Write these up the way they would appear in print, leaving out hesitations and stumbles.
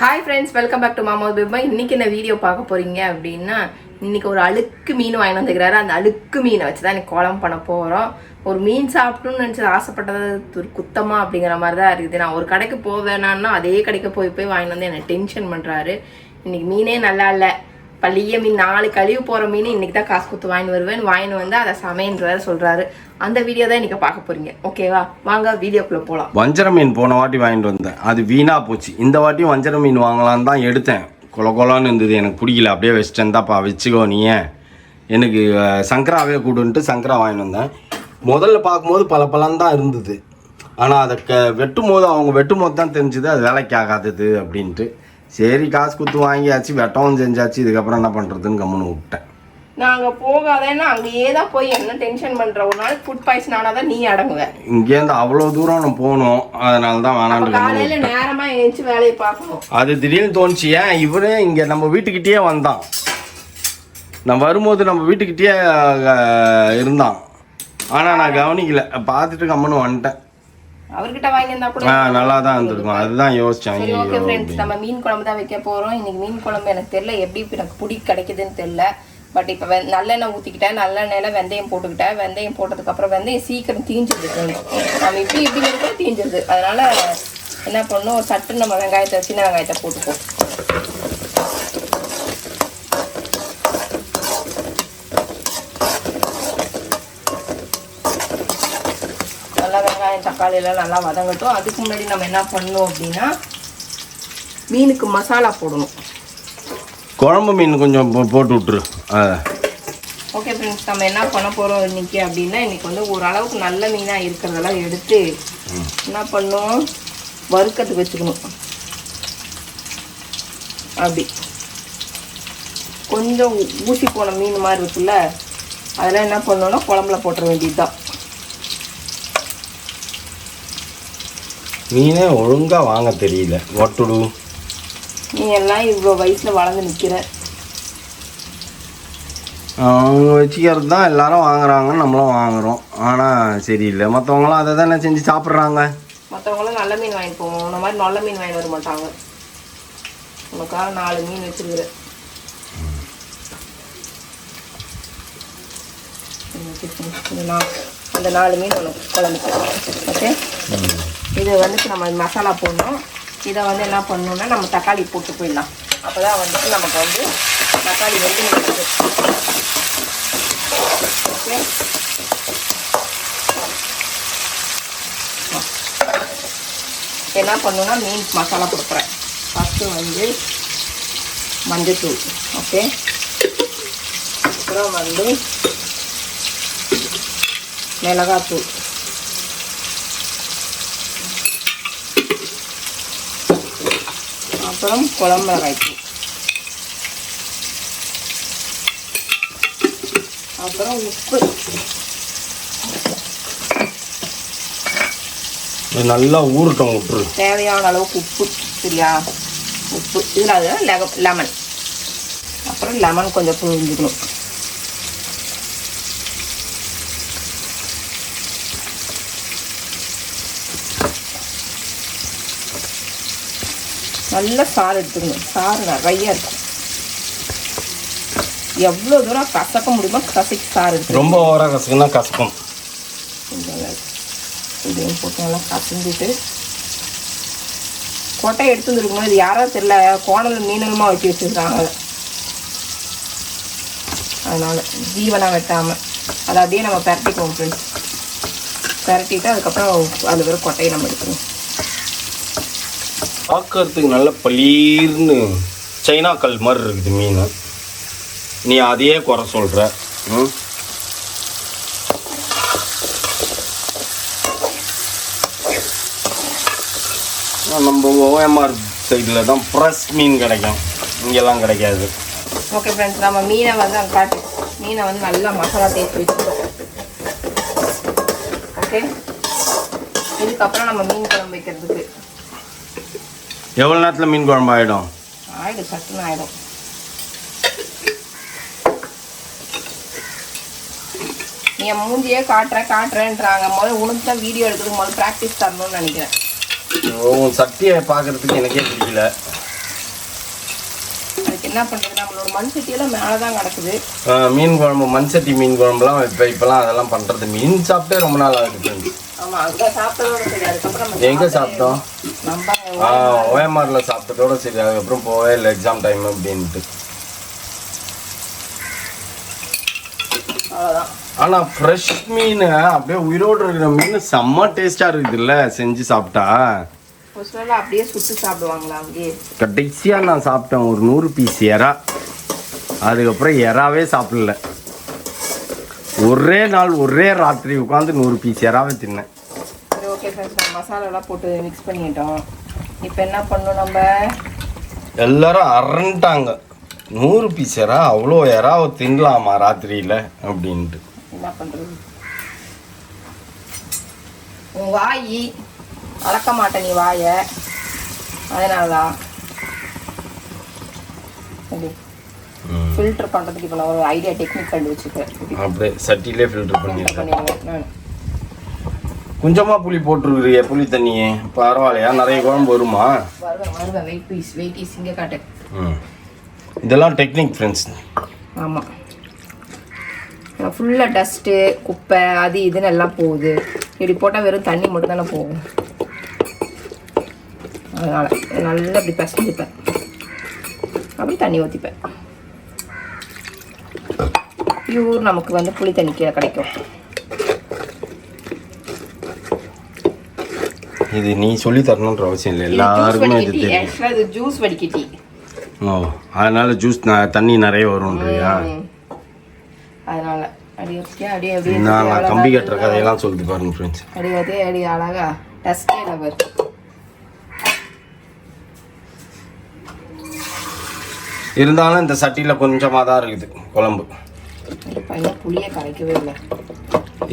Hi friends, welcome back to மாமா பிபா. இன்னைக்கு என்ன வீடியோ பார்க்க போறீங்க அப்படின்னா, இன்னைக்கு ஒரு அழுக்கு மீன் வாங்கி வந்துக்கிறாரு. அந்த அழுக்கு மீனை வச்சு தான் இன்னைக்கு குழம்பு பண்ண போகிறோம். ஒரு மீன் சாப்பிட்டோம்னு நினச்சி ஆசைப்பட்டது ஒரு குத்தமா அப்படிங்கிற மாதிரி தான் இருக்குது. நான் ஒரு கடைக்கு போவேனான்னா அதே கடைக்கு போய் வாங்கி வந்து என்னை டென்ஷன் பண்ணுறாரு. இன்னைக்கு மீனே நல்லா இல்லை, பள்ளிய மீன் 4 கழிவு போகிற மீன் இன்னைக்கு தான் காசு கொடுத்து வாங்கின்னு வந்து அதை சமையன்றாரு சொல்கிறாரு. அந்த வீடியோ தான் இன்னைக்கு பார்க்க போறீங்க. ஓகேவா, வாங்க வீடியோக்குள்ளே போகலாம். வஞ்சர மீன் போன வாட்டி வாங்கிட்டு வந்தேன், அது வீணாக போச்சு. இந்த வாட்டியும் வஞ்சர மீன் வாங்கலான்னு தான் எடுத்தேன். கொலன்னு இருந்தது, எனக்கு பிடிக்கல, அப்படியே வச்சுட்டேன். தான்ப்பா வச்சுக்கோ நீ, எனக்கு சங்கராவே கூடுன்ட்டு சங்கரா வாங்கிட்டு வந்தேன். முதல்ல பார்க்கும்போது பலன்னு தான் இருந்தது, ஆனால் அதை வெட்டும் போது தான் தெரிஞ்சுது அது வேலைக்கு ஆகாதது அப்படின்ட்டு. சரி, காசு கொடுத்து வாங்கியாச்சு, வெட்டவும் செஞ்சாச்சு, இதுக்கப்புறம் என்ன பண்ணுறதுன்னு கம்முன்னு விட்டேன். நாங்கள் போகாதேன்னா அங்கேயே தான் போய் என்ன டென்ஷன் பண்ணுற. ஒரு நாள் ஃபுட் பாய்சன் ஆனால் தான் நீ அடங்குவேன். இங்கேருந்து அவ்வளோ தூரம் நான் போகணும், அதனால தான் வேணான்னு. காலையில் நேரமாக எழுந்துச்சு வேலையை பார்க்கணும். அது திடீர்னு தோணுச்சு. ஏன் இவரே இங்கே நம்ம வீட்டுக்கிட்டேயே வந்தான், நான் வரும்போது நம்ம வீட்டுக்கிட்டேயே இருந்தான், ஆனால் நான் கவனிக்கல, பார்த்துட்டு கம்முன்னு வந்துட்டேன். அவர்கிட்ட வாங்கியிருந்தா கூட நல்லா தான் இருந்திருக்கும், அதுதான் யோசிச்சேன். ஓகே ஃப்ரெண்ட்ஸ், நம்ம மீன் குழம்பு தான் வைக்க போகிறோம். இன்னைக்கு மீன் குழம்பு எனக்கு தெரியல, எப்படி எனக்கு பிடி கிடைக்குதுன்னு தெரியல. பட் இப்போ நல்லெண்ணெய் ஊற்றிக்கிட்டேன், நல்லெண்ணெயில் வெந்தயம் போட்டுக்கிட்டேன். வெந்தயம் போட்டதுக்கப்புறம் வெந்தயம் சீக்கிரம் தீஞ்சிடுது, நம்ம இப்படி இருக்கிற தீஞ்சிடுது. அதனால் என்ன பண்ணணும், ஒரு சட்டு நம்ம வெங்காயத்தை, சின்ன வெங்காயத்தை போட்டுப்போம். நல்லா வெங்காயம் தக்காளியெல்லாம் நல்லா வதங்கட்டும். அதுக்கு முன்னாடி நம்ம என்ன பண்ணணும் அப்படின்னா, மீனுக்கு மசாலா போடணும். குழம்பு மீன் கொஞ்சம் போட்டு விட்டுரு. ஓகே ஃப்ரெண்ட்ஸ், நம்ம என்ன பண்ண போகிறோம் இன்னைக்கு அப்படின்னா, இன்னைக்கு வந்து ஓரளவுக்கு நல்ல மீனாக இருக்கிறதெல்லாம் எடுத்து என்ன பண்ணணும், வறுக்கிறதுக்கு வச்சுக்கணும். அப்படி கொஞ்சம் ஊசி போன மீன் மாதிரி இருக்குல்ல, அதெல்லாம் என்ன பண்ணணும்னா குழம்புல போட்டுற வேண்டியது தான். மீனே ஒழுங்காக வாங்க தெரியல, ஒட்டுடு. நீ எல்லாம் இவ்வளோ வயசில் வளர்ந்து நிற்கிற, அவங்க வச்சுக்கிறது தான் எல்லாரும் வாங்குறாங்க, நம்மளும் வாங்குகிறோம். ஆனால் சரியில்லை, மற்றவங்களாம் அதை தானே செஞ்சு சாப்பிட்றாங்க. மற்றவங்களாம் நல்ல மீன் வாங்கிட்டு போவோம், இந்த மாதிரி நல்ல மீன் வாங்கி வர மாட்டாங்க. உனக்காக 4 மீன் வச்சுருக்குற. அந்த 4 மீன் உனக்கு குழம்புக்கு. ஓகே, இது வந்துட்டு நம்ம மசாலா போடணும். இதை வந்து என்ன பண்ணணும்னா, நம்ம தக்காளி போட்டு போயிடலாம். அப்போ தான் வந்துட்டு நமக்கு வந்து தக்காளி வந்து நிற்குது. ஓகே, என்ன பண்ணணும்னா மீன் மசாலா கொடுக்குறேன். ஃபஸ்ட்டு வந்து மஞ்சத்தூள். ஓகே, அப்புறம் வந்து மிளகாத்தூள், அப்புறம் குழம்பு மிளகாய்த்தூள், அப்புறம் உப்பு. நல்லா ஊறட்டும், உப்பு தேவையான அளவுக்கு உப்பு. சரியா, உப்பு. இதில் அது லெமன், அப்புறம் லெமன் கொஞ்சம் புழிஞ்சுக்கணும். நல்ல சாறு எடுத்துக்கணும், சாறு நிறையா இருக்கும். எவ்வளோ தூரம் கசக்க முடியுமோ கசக்கி சாறு எடுத்து. ரொம்ப ஓவராக கசக்குன்னா கசக்கும். இதையும் போட்டு நல்லா கசந்துட்டு கொட்டை எடுத்து வந்துருக்கணும். இது யாராவது தெரியல, கோணல் மீனமாக வச்சு வச்சுருக்காங்க. அதனால் ஜீவனாக வெட்டாமல் அதை அப்படியே நம்ம பரட்டிக்குவோம் ஃப்ரெண்ட்ஸ். பரட்டிட்டு அதுக்கப்புறம் அதில் வெறும் கொட்டையை நம்ம எடுக்கணும். பார்க்கறதுக்கு நல்ல பளீர்னு சைனா கல் மாதிரி இருக்குது மீன். நீ அதையே குறை சொல்கிற. நம்ம ஓஎம்ஆர் சைடில் தான் ஃப்ரெஷ் மீன் கிடைக்கும், இங்கெல்லாம் கிடைக்காது. ஓகே ஃப்ரெண்ட்ஸ், நம்ம மீனை வந்து அங்கே காட்டு, மீனை வந்து நல்லா மசாலா தேய்ச்சி வச்சுக்கோம். ஓகே, இதுக்கப்புறம் நம்ம மீன் குழம்பு வைக்கிறதுக்கு எவ்வளோ நேரத்தில் மீன் குழம்பு ஆகிடும்? சட்டுன்னு ஆகிடும். நீ மூஞ்சியே காட்டுறேன்றாங்க. முதல்ல உனக்கு தான் வீடியோ எடுக்கிறதுக்கு முதல்ல ப்ராக்டிஸ் தரணும்னு நினைக்கிறேன். உன் சட்டியை பார்க்குறதுக்கு எனக்கே பிடிக்கல. என்ன பண்ணுறது, நம்மளோட மண் சட்டியெல்லாம் மேலே தான் கிடக்குது. மீன் குழம்பு மண் சட்டி மீன் குழம்புலாம் இப்போலாம் அதெல்லாம் பண்ணுறது. மீன் சாப்பிட்டே ரொம்ப நாள் ஆகுது. ஆமாம், அங்கே சாப்பிட்டதோட சரி. அதுக்கப்புறம் எங்கே சாப்பிட்டோம்? நம்ம ஓஎம்ஆரில் சாப்பிட்டதோட சரி. அதுக்கப்புறம் போவே இல்லை எக்ஸாம் டைம் அப்படின்ட்டு. அவ்வளோதான். ஆனால் ஃப்ரெஷ் மீன் அப்படியே உயிரோடு இருக்கிற மீன் செம்ம டேஸ்ட்டாக இருக்குதுல்ல செஞ்சு சாப்பிட்டா. அப்படியே சுட்டு சாப்பிடுவாங்களா அங்கேயே? கடைசியாக நான் சாப்பிட்டேன் ஒரு 100 பீஸ் எறா. அதுக்கப்புறம் எறாவே சாப்பிடல. ஒரே நாள் ஒரே ராத்திரி உட்காந்து 100 பீஸ் எறாவே தின்னேன். சரி, ஓகே ஃப்ரெண்ட்ஸ், மசாலாலாம் போட்டு மிக்ஸ் பண்ணிட்டோம். இப்போ என்ன பண்ணணும், நம்ம எல்லாரும் அரண்டாங்க. 100 பீஸ் எறா, அவ்வளோ எறாவை தின்னலாமா ராத்திரியில் அப்படின்ட்டு. என்ன பண்ணுறது, உன் வாய் அளக்க மாட்டேன் நீ வாயை, அதனாலதான் ஃபில்டர் பண்ணுறதுக்கு இப்போ நான் ஒரு ஐடியா டெக்னிக் கண்டுபிடிச்சிக்கிறேன். அப்படியே சட்டிலே ஃபில்டர் பண்ணிடுவேன் நான். கொஞ்சமாக புளி போட்டுருக்குறிய புளி தண்ணியே பரவாயில்லையா? நிறைய குழம்பு வருமா? வருவேன். வெயிட் பீஸ் இங்கே காட்டு. இதெல்லாம் டெக்னிக் ஃப்ரெண்ட்ஸ். ஆமாம், ஃபுல்லாக டஸ்ட்டு குப்பை அது இதுன்னு எல்லாம் போகுது. இப்படி போட்டால் வெறும் தண்ணி மட்டும் தானே போகும். அதனால் நல்லா இப்படி பசஞ்சிப்பேன், அப்படி தண்ணி ஊற்றிப்பேன். பியூர் நமக்கு வந்து புளி தண்ணி கீழே கிடைக்கும். இது நீ சொல்லி தரணுன்ற அவசியம் இல்லை, எல்லாருக்குமே இது தெரியும். ஆக்சுவலாக இது ஜூஸ் வடிகட்டி. ஓ, அதனால ஜூஸ் தண்ணி நிறைய வரும்ன்றியா? அதனால அப்படியே நான் கம்பி கட்டுற கதையெல்லாம் சொல்லிட்டு பாருங்க ஃப்ரெண்ட்ஸ். அடி அழகா டஸ்டே லவர். இருந்தாலும் இந்த சட்டியில் கொஞ்சமாக தான் இருக்குது குழம்பு. பையன் புளியை கரைக்கவே இல்லை.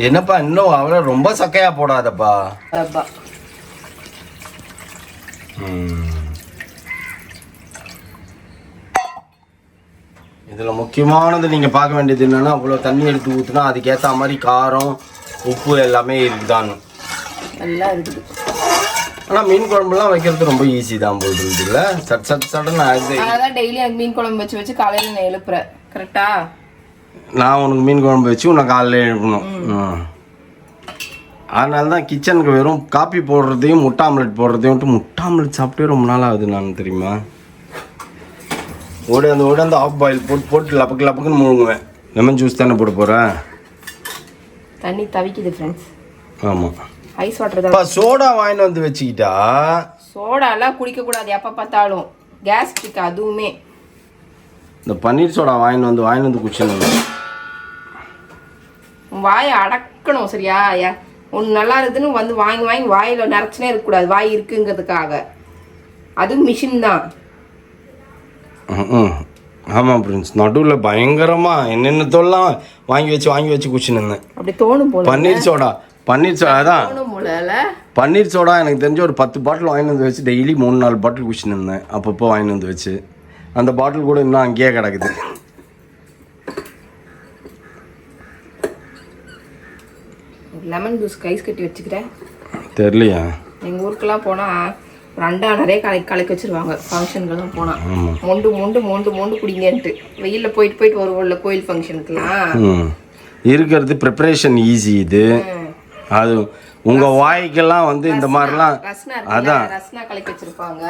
என்னப்பா இன்னும் அவரை ரொம்ப சக்கையா போடாதப்பா. இதில் முக்கியமானது நீங்கள் பார்க்க வேண்டியது என்னென்னா, அவ்வளோ தண்ணி எடுத்து ஊற்றுனா அதுக்கேற்ற மாதிரி காரம் உப்பு எல்லாமே இருக்குதான்னு நல்லா இருக்குது. ஆனால் மீன் குழம்புலாம் வைக்கிறது ரொம்ப ஈஸி தான் போல் இருக்குதுல்ல. சட்டுன்னு அதான் டெய்லி எனக்கு மீன் குழம்பு வச்சு காலையில் நான் எழுப்புறேன். கரெக்டா? நான் உனக்கு மீன் குழம்பு வச்சு உன்னை காலையில் எழுப்பணும். அதனால தான் கிச்சனுக்கு வெறும் காப்பி போடுறதையும் முட்டை ஆம்லெட் போடுறதையும் விட்டு முட்டை ஆம்லெட் சாப்பிட்டே ரொம்ப நாள் ஆகுது நான், தெரியுமா? ஓடாந்து ஆஃப் பாயில் போட்டு லப்புக்குன்னு முழுங்குவேன். லெமன் ஜூஸ் தானே போட போகிறேன். தண்ணி தவிக்குது ஃப்ரெண்ட்ஸ். ஆமாம், ஐஸ் வாட்டர் தான். சோடா வாங்கிட்டு வந்து வச்சுக்கிட்டா சோடாலாம் குடிக்கக்கூடாது எப்போ பார்த்தாலும், கேஸ்ட்ரிக். அதுவுமே இந்த பன்னீர் சோடா வாங்கிட்டு வந்து குடிச்சணும். வாயை அடக்கணும், சரியா? ஒன்று நல்லா இருக்குதுன்னு வந்து வாங்கி வாயில் நிறச்சுனே இருக்கக்கூடாது, வாய் இருக்குங்கிறதுக்காக. அதுவும் மிஷின் தான். ஆமாம் ஃப்ரெண்ட்ஸ், நடுவில் பயங்கரமாக என்னென்னத்தெல்லாம் வாங்கி வச்சு குடிச்சுன்னு இருந்தேன். அப்படி தோணும் போல. பன்னீர் சோடா தான் பன்னீர் சோடா எனக்கு தெரிஞ்ச ஒரு 10 பாட்டில் வாங்கிட்டு வந்து வச்சு டெய்லி 3-4 பாட்டில் குடிச்சுன்னு இருந்தேன். அப்பப்போ வாங்கிட்டு வந்து வச்சு அந்த பாட்டில் கூட இன்னும் அங்கேயே கிடக்குது. லெமன் ஜூஸ் ஐஸ் கட்டி வச்சுக்கிறேன். தெரியலையா? எங்கள் ஊருக்கெல்லாம் போனால் ஒரு அண்டா நிறைய கலக்கி வச்சுருவாங்க. ஃபங்க்ஷனுக்கெல்லாம் போனால் மொண்டு குடிங்கன்ட்டு. வெயிலில் போயிட்டு வருவோம்ல கோயில் ஃபங்க்ஷனுக்குலாம். இருக்கிறது ப்ரிப்பரேஷன் ஈஸி. இது அது உங்கள் வாய்க்கெல்லாம் வந்து இந்த மாதிரிலாம் அதான் ரஸ்னா கலக்கி வச்சுருப்பாங்க.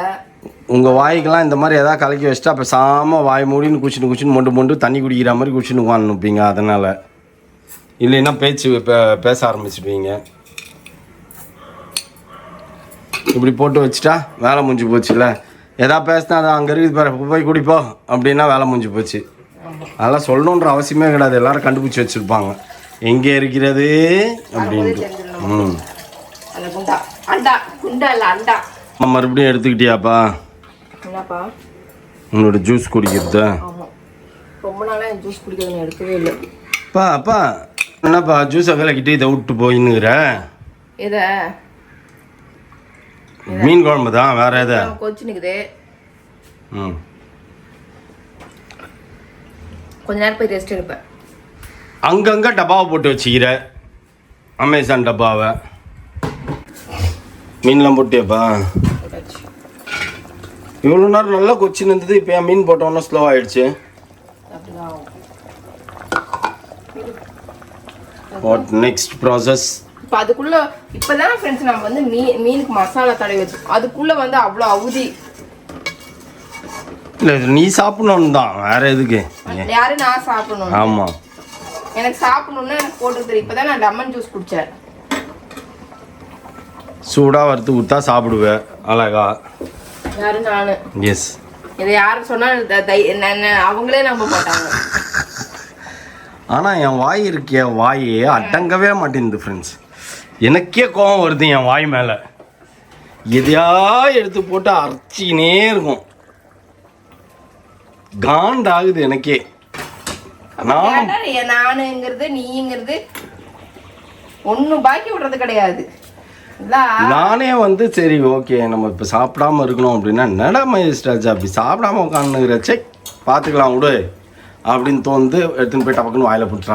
உங்கள் வாய்க்கெல்லாம் இந்த மாதிரி எதாவது கலக்கி வச்சுட்டா அப்போ சாம வாய் மூடின்னு குச்சின்னு மொண்டு தண்ணி குடிக்கிற மாதிரி குச்சின்னு உட்காந்துப்பீங்க. அதனால் இல்லைன்னா பேச ஆரம்பிச்சிடுவீங்க. இப்படி போட்டு வச்சுட்டா வேலை முடிஞ்சு போச்சுல்ல. எதா பேசினா அதை அங்கே இருக்குது போய் குடிப்போ அப்படின்னா வேலை முடிஞ்சு போச்சு. அதெல்லாம் சொல்லணுன்ற அவசியமே கிடையாது, எல்லாரும் கண்டுபிடிச்சி வச்சுருப்பாங்க எங்கே இருக்கிறது அப்படின்ட்டு. மறுபடியும் எடுத்துக்கிட்டியாப்பா உன்னோட ஜூஸ் குடிக்கிறத? ரொம்ப நாளாக ஜூஸ் குடிக்கிறது எடுக்கவே இல்லை. அப்பா என்னப்பா ஜூஸை விலக்கிட்டு இதை விட்டு போயின்னுங்கிற? எதை? மீன் குழம்பு தான், வேற எதை? கொச்சினுக்குது. கொஞ்ச நேரம் போய் ரெஸ்ட் எடுப்பேன். அங்கங்கே டப்பாவை போட்டு வச்சுக்கிற, அமேசான் டப்பாவை. மீன்லாம் போட்டியாப்பா? இவ்வளோ நேரம் நல்லா கொச்சின்னு இருந்தது, இப்போ மீன் போட்டோன்னா ஸ்லோ ஆயிடுச்சு. அப்படிதான் ஆகும். What next process? இப்போ அதுக்குள்ள இப்போதான் ஃப்ரெண்ட்ஸ் நம்ம வந்து மீனுக்கு மசாலா தடவி வச்சு அதுக்குள்ள வந்து அவ்வளோ அவுதி. இல்லை நீ சாப்பிடணும்னு தான், வேற எதுக்கு? யாரு நான் சாப்பிடணும்? ஆமாம், எனக்கு சாப்பிடணும்னா எனக்கு போட்டு தெரியும். இப்போதான் நான் லெமன் ஜூஸ் குடித்தேன். சூடாக வறுத்து கொடுத்தா சாப்பிடுவேன் அழகா. யாரு? நானு. எஸ். இதை யாரும் சொன்னால் அவங்களே நம்ப மாட்டாங்க. ஆனால் என் வாய் இருக்கே, வாயே அடங்கவே மாட்டேங்குது ஃப்ரெண்ட்ஸ். எனக்கே கோபம் வருது என் வாய் மேலே. எதையா எடுத்து போட்டு அரைச்சிக்கினே இருக்கும், காண்டாகுது எனக்கே. நானுங்கிறது நீங்கிறது ஒன்றும் பாக்கி விடுறது கிடையாது. நானே வந்து சரி ஓகே நம்ம இப்போ சாப்பிடாம இருக்கணும் அப்படின்னா என்னடா மகேஷ் ராஜா அப்படி சாப்பிடாம உட்காந்துக்கிறச்சே பார்த்துக்கலாம் விடு அப்படின்னு தோந்து எடுத்துன்னு போய் டபக்குன்னு வாயில போட்டு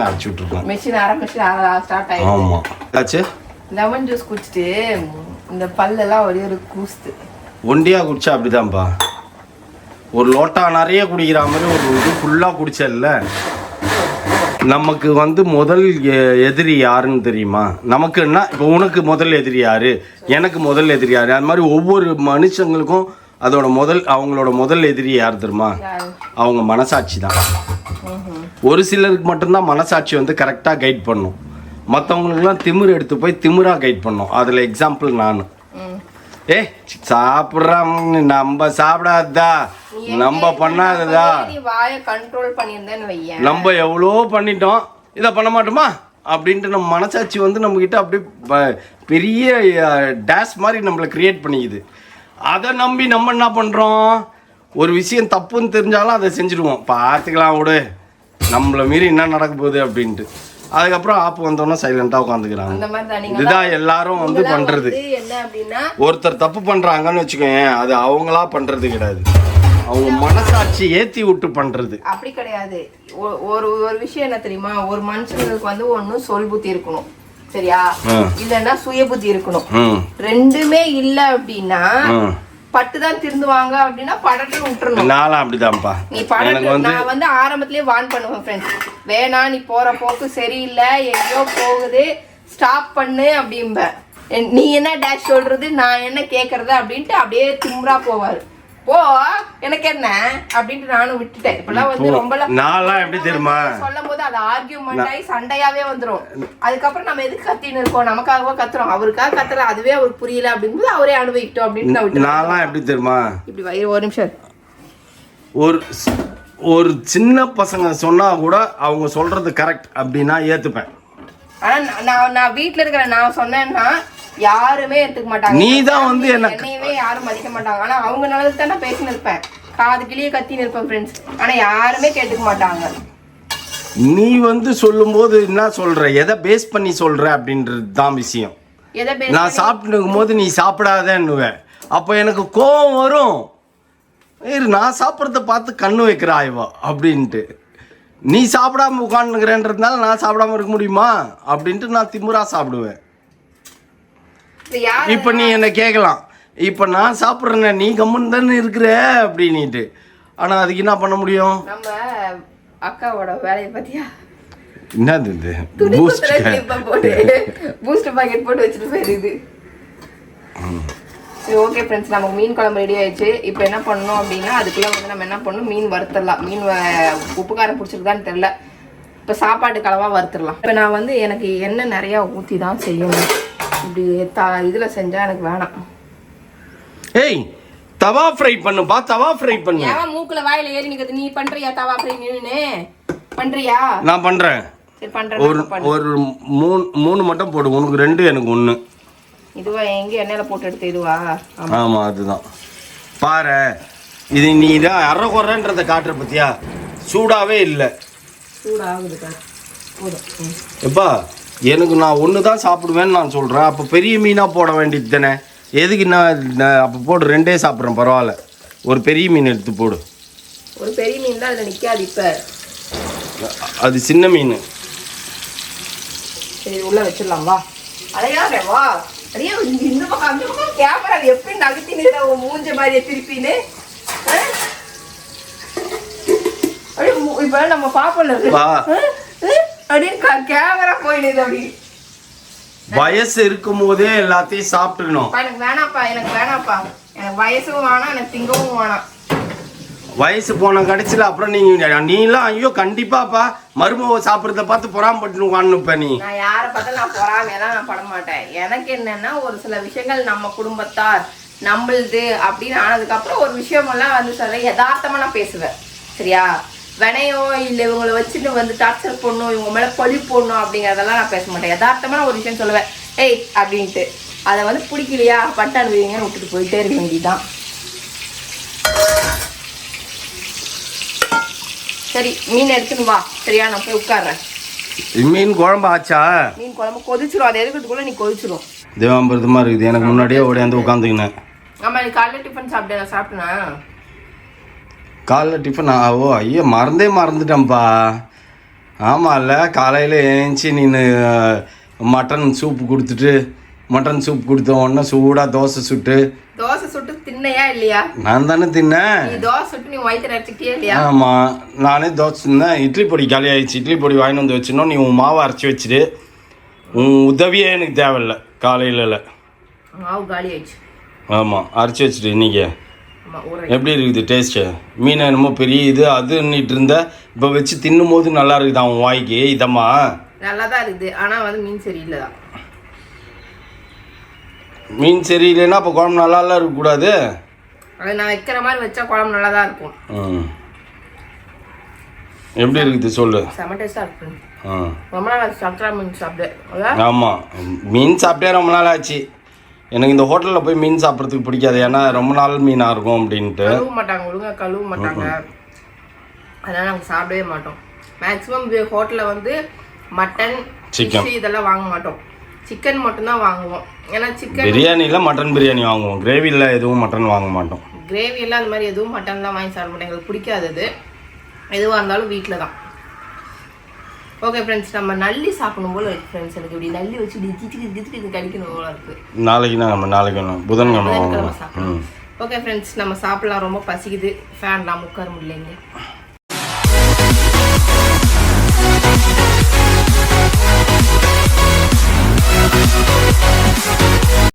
அரைச்சி விட்டுருக்கோம். மிஷின் ஸ்டார்ட் ஆயிடுச்சு. ஆமாம் ஆச்சு. லெமன் ஜூஸ் குடிச்சிட்டு இந்த பல்லெல்லாம் ஒரே ஒரு கூஸ்து. ஒண்டியா குடிச்சா அப்படிதான்ப்பா. ஒரு லோட்டா நிறைய குடிக்கிற மாதிரி ஒரு இது ஃபுல்லாக குடிச்சல்ல. நமக்கு வந்து முதல் எதிரி யாருன்னு தெரியுமா? நமக்குன்னா இப்போ உனக்கு முதல் எதிரி யாரு, எனக்கு முதல் எதிரி யாரு, அது மாதிரி ஒவ்வொரு மனுஷங்களுக்கும் அதோட அவங்களோட முதல் எதிரி யார் தெரியுமா? அவங்க மனசாட்சி தான். ஒரு சிலருக்கு மட்டும்தான் மனசாட்சி வந்து கரெக்டாக கைட் பண்ணும், மற்றவங்களுக்குலாம் திமிர் எடுத்து போய் திமிராக கைட் பண்ணும். அதில் எக்ஸாம்பிள் நான். சாப்பிட்றான் நம்ம சாப்பிடாததா, நம்ம பண்ணாததா, நம்ம எவ்வளோ பண்ணிட்டோம், இதை பண்ண மாட்டோமா அப்படின்ட்டு நம்ம மனசாட்சி வந்து நம்மக்கிட்ட அப்படியே பெரிய டேஷ் மாதிரி நம்மளை கிரியேட் பண்ணிக்குது. அதை நம்பி நம்ம என்ன பண்ணுறோம், ஒரு விஷயம் தப்புன்னு தெரிஞ்சாலும் அதை செஞ்சுடுவோம். பார்த்துக்கலாம் விடு, நம்மளை மீறி என்ன நடக்க போகுது அப்படின்ட்டு. அதுக்கப்புறம் ஆப்பு வந்தோன்னா சைலண்டாக உட்காந்துக்கிறாங்க. இதுதான் எல்லாரும் வந்து பண்ணுறது. ஒருத்தர் தப்பு பண்ணுறாங்கன்னு வச்சுக்கோங்க, அது அவங்களா பண்ணுறது கிடையாது, அவங்க மனசாட்சி ஏற்றி விட்டு பண்ணுறது. அப்படி கிடையாது. ஒரு ஒரு விஷயம் என்ன தெரியுமா, ஒரு மனுஷங்களுக்கு வந்து ஒன்று சொல் புத்தி இருக்கணும், சரியா? இல்லைன்னா சுய புத்தி இருக்கணும். ரெண்டுமே இல்லை அப்படின்னா பட்டுதான் திருந்துவாங்க அப்படின்னா படத்தை விட்டுறணும். நானும் அப்படிதான்ப்பா. நீ படத்தை நான் வந்து ஆரம்பத்திலேயே வார்ன் பண்ணுவேன் ஃப்ரெண்ட்ஸ், வேணா நீ போற போக்கு சரியில்லை, எங்கேயோ போகுது, ஸ்டாப் பண்ணு அப்படிம்ப. நீ என்ன டேஷ் சொல்றது, நான் என்ன கேட்கறது அப்படின்ட்டு அப்படியே திம்ரா போவாரு. போ எனக்கு என்ன அப்படின்ட்டு நானும் விட்டுட்டேன். இப்பெல்லாம் வந்து ரொம்ப நான்லாம் எப்படி தெரியுமா சொல்லும் போது அது ஆர்கியூமெண்ட் ஆகி சண்டையாவே வந்துடும். அதுக்கப்புறம் நம்ம எதுக்கு கத்தின்னு இருக்கோம், நமக்காகவா கத்துறோம், அவருக்காக கத்துற, அதுவே அவருக்கு புரியல அப்படிங்கும்போது அவரே அனுபவிக்கிட்டோம் அப்படின்னு நான் விட்டு. நான்லாம் எப்படி தெரியுமா, இப்படி வயிறு ஒரு நிமிஷம், ஒரு சின்ன பசங்க சொன்னா கூட அவங்க சொல்றது கரெக்ட் அப்படின்னா ஏத்துப்பேன். ஆனா நான் வீட்டுல இருக்கிற நான் சொன்னேன்னா யாருமே எடுத்துக்க மாட்டாங்க. நீ தான் வந்து என்னையவே யாரும் மதிக்க மாட்டாங்க. ஆனா அவங்க நல்லதுக்கு தான் நான் பேசின்னு இருப்பேன், காது கிளியே கத்தின்னு இருப்பேன் ஃப்ரெண்ட்ஸ். ஆனா யாருமே கேட்டுக்க மாட்டாங்க. நீ வந்து சொல்லும்போது என்ன சொல்ற, எதை பேஸ் பண்ணி சொல்ற அப்படின்றது தான் விஷயம். நான் சாப்பிட்டு இருக்கும்போது நீ சாப்பிடாதேன்னுவேன், அப்போ எனக்கு கோவம் வரும். நான் சாப்பிட்றத பார்த்து கண்ணு வைக்கிற ஆய்வா அப்படின்ட்டு. நீ சாப்பிடாம உட்காந்துக்கிறேன்றதுனால நான் சாப்பிடாம இருக்க முடியுமா அப்படின்ட்டு நான் திமுறா சாப்பிடுவேன். இப்போ நீ என்ன கேட்கலாம், இப்போ நான் சாப்பிட்றேன் நீ கம்முன்னு தானே இருக்கிற அப்படின்ட்டு. ஆனால் அதுக்கு என்ன பண்ண முடியும்? நம்ம அக்காவோட வேலையை பத்தியா, என்னது இது பூஸ்ட் பாக்கெட் போட்டு வச்சுட்டு போயிருது. சரி ஓகே ஃப்ரெண்ட்ஸ், நமக்கு மீன் குழம்பு ரெடி ஆயிடுச்சு. இப்போ என்ன பண்ணணும் அப்படின்னா அதுக்குள்ளே வந்து நம்ம என்ன பண்ணணும், மீன் வறுத்துடலாம். மீன் உப்பு காரம் பிடிச்சிருக்குதான்னு தெரில, இப்போ சாப்பாட்டு கலவாக வறுத்துடலாம். இப்போ நான் வந்து எனக்கு எண்ணெய் நிறையா ஊற்றி தான் செய்யணும். இப்படி இதில் செஞ்சால் எனக்கு வேணாம். ஏய் தவா ஃப்ரை பண்ணுப்பா, தவா ஃப்ரை பண்ணு. ஏன் மூக்குல வாயில ஏறி நிற்கிறது, நீ பண்ணுறியா தவா ஃப்ரை? நின்று பண்ணுறியா? நான் பண்ணுறேன். சரி பண்ணுறேன். ஒரு மூணு மட்டும் போடு, உனக்கு 2 எனக்கு 1. இதுவா எங்கே எண்ணெயில் போட்டு எடுத்து இதுவா? ஆமாம் அதுதான். பாரு இது நீ தான் அரை குறைன்றதை காட்டுற பத்தியா, சூடாகவே இல்லை. சூடாகுது எப்பா எனக்கு நான் 1 தான் சாப்பிடுவேன்னு நான் சொல்கிறேன். அப்போ பெரிய மீனாக போட வேண்டியது தானே, எதுக்கு நான் அப்போ போடு 2 சாப்பிட்றேன் பரவாயில்ல. ஒரு பெரிய மீன் எடுத்து போடு. ஒரு பெரிய மீன் தான் அதில் நிற்காது. இப்போ அது சின்ன மீன். சரி உள்ளே வச்சிடலாம் வா. அடையாதே வா. அப்படியே இந்த பக்கம் அந்த பக்கம் கேமரா எப்படி நகர்த்தின்னு உன் மூஞ்ச மாதிரியே திருப்பின்னு அப்படியே இப்ப நம்ம பாப்போம்ல அப்படின்னு கேமரா போயிடுது அப்படி. வயசு இருக்கும் போதே எல்லாத்தையும் சாப்பிட்டுக்கணும். எனக்கு வேணாப்பா எனக்கு வயசும் வேணாம், எனக்கு திங்கவும் வேணாம். வயசு போன கடைசியில் அப்புறம் நீலாம் ஐயோ கண்டிப்பாப்பா மருமக சாப்பிட்றத பார்த்து பொறாமப்பட்டு வாணுப்ப நீ. நான் யாரை பார்த்தாலும் நான் பொறாமையெல்லாம் நான் பட மாட்டேன். எனக்கு என்னன்னா ஒரு சில விஷயங்கள் நம்ம குடும்பத்தார் நம்மளுது அப்படின்னு ஆனதுக்கப்புறம் ஒரு விஷயமெல்லாம் வந்து சொல்ல யதார்த்தமாக நான் பேசுவேன். சரியா? வினையோ இல்லை இவங்களை வச்சுட்டு வந்து டார்ச்சர் பண்ணணும், இவங்க மேலே பழி போடணும் அப்படிங்கிறதெல்லாம் நான் பேச மாட்டேன். யதார்த்தமாக நான் ஒரு விஷயம் சொல்லுவேன், ஏய் அப்படின்ட்டு. அதை வந்து பிடிக்கலையா பட்டான் வீங்கன்னு விட்டுட்டு போயிட்டே இருக்க வேண்டியதுதான். சரி மீன் எடுத்துன்னு வா. சரியா? நான் போய் உட்கார்றேன். மீன் குழம்பு ஆச்சா? மீன் குழம்பு கொதிச்சிரும். அதை எடுக்கிறதுக்குள்ள நீ கொதிச்சிரும். தேவாமிரதமா இருக்குது. எனக்கு முன்னாடியே ஓடியாந்து உட்காந்துக்கினேன். ஆமா நீ காலைல டிஃபன் சாப்பிட்டேனா? காலைல டிஃபன் ஓ ஐயோ மறந்துட்டேன்ப்பா. ஆமாம்ல காலையில் ஏஞ்சி நீ மட்டன் சூப்பு கொடுத்துட்டு மட்டன் சூப் கொடுத்த உடனே சூடாக தோசை சுட்டு தின்னையா இல்லையா? நான் தானே தின்னேன். நீ தோசை சுட்டு நீ வயிற்று அரைச்சிக்கிட்டே இல்லையா? ஆமாம் நானே தோசை தின்னேன். இட்லி பொடி காலி ஆயிடுச்சு. இட்லி பொடி வாங்கிட்டு வந்து வச்சிடணும். நீ உன் மாவை அரைச்சி வச்சுட்டு உன் உதவியே எனக்கு தேவையில்லை காலையில். மாவு காலி ஆயிடுச்சு. ஆமாம் அரைச்சி வச்சுட்டு இன்றைக்கி எப்படி இருக்குது டேஸ்ட்டு? மீன் என்னமோ பெரிய இது அதுன்னுட்டு இருந்த இப்போ வச்சு தின்னும் போது நல்லா இருக்குது அவன் வாய்க்கு. இதம்மா நல்லா தான் இருக்குது, ஆனால் வந்து மீன் சரியில்லை தான். மீன் சரியில்லைன்னா அப்போ குழம்பு நல்லாலாம் இருக்கக்கூடாது. அது நான் வைக்கிற மாதிரி வச்சா குழம்பு நல்லா தான் இருக்கும். எப்படி இருக்குது சொல்லு. செம டேஸ்டாக இருக்கும். ரொம்ப நாள் சாப்பிட்டா மீன் சாப்பிட்டேன். ஆமாம் மீன் சாப்பிட்டே ரொம்ப நாள் ஆச்சு. எனக்கு இந்த ஹோட்டலில் போய் மீன் சாப்பிட்றதுக்கு பிடிக்காது. ஏன்னா ரொம்ப நாள் மீனாக இருக்கும் அப்படின்ட்டு. கழுவ மாட்டாங்க, ஒழுங்காக கழுவ மாட்டாங்க. அதனால் நாங்கள் சாப்பிடவே மாட்டோம். மேக்ஸிமம் ஹோட்டலில் வந்து மட்டன் சிக்கன் இதெல்லாம் வாங்க மாட்டோம். சிக்கன் மட்டும்தான் வாங்குவோம். ஏன்னா சிக்கன் பிரியாணியில் மட்டன் பிரியாணி வாங்குவோம். கிரேவியில் எதுவும் மட்டன் வாங்க மாட்டோம். கிரேவியெல்லாம் அந்த மாதிரி எதுவும் மட்டன்லாம் வாங்கி சாப்பிட மாட்டோம். எங்களுக்கு பிடிக்காதது. எதுவாக இருந்தாலும் வீட்டில் தான். ஓகே ஃப்ரெண்ட்ஸ், நம்ம நல்லி சாப்பிடணும் போல இருக்கு ஃப்ரெண்ட்ஸ். எனக்கு இப்படி நல்லி வச்சு இப்படி இது கடிக்கணும் போல இருக்கு. நாளைக்கு புதன்கிழமை. ஓகே ஃப்ரெண்ட்ஸ், நம்ம சாப்பிடலாம். ரொம்ப பசிக்குது. ஃபேன்லாம் உட்கார முடியலைங்க.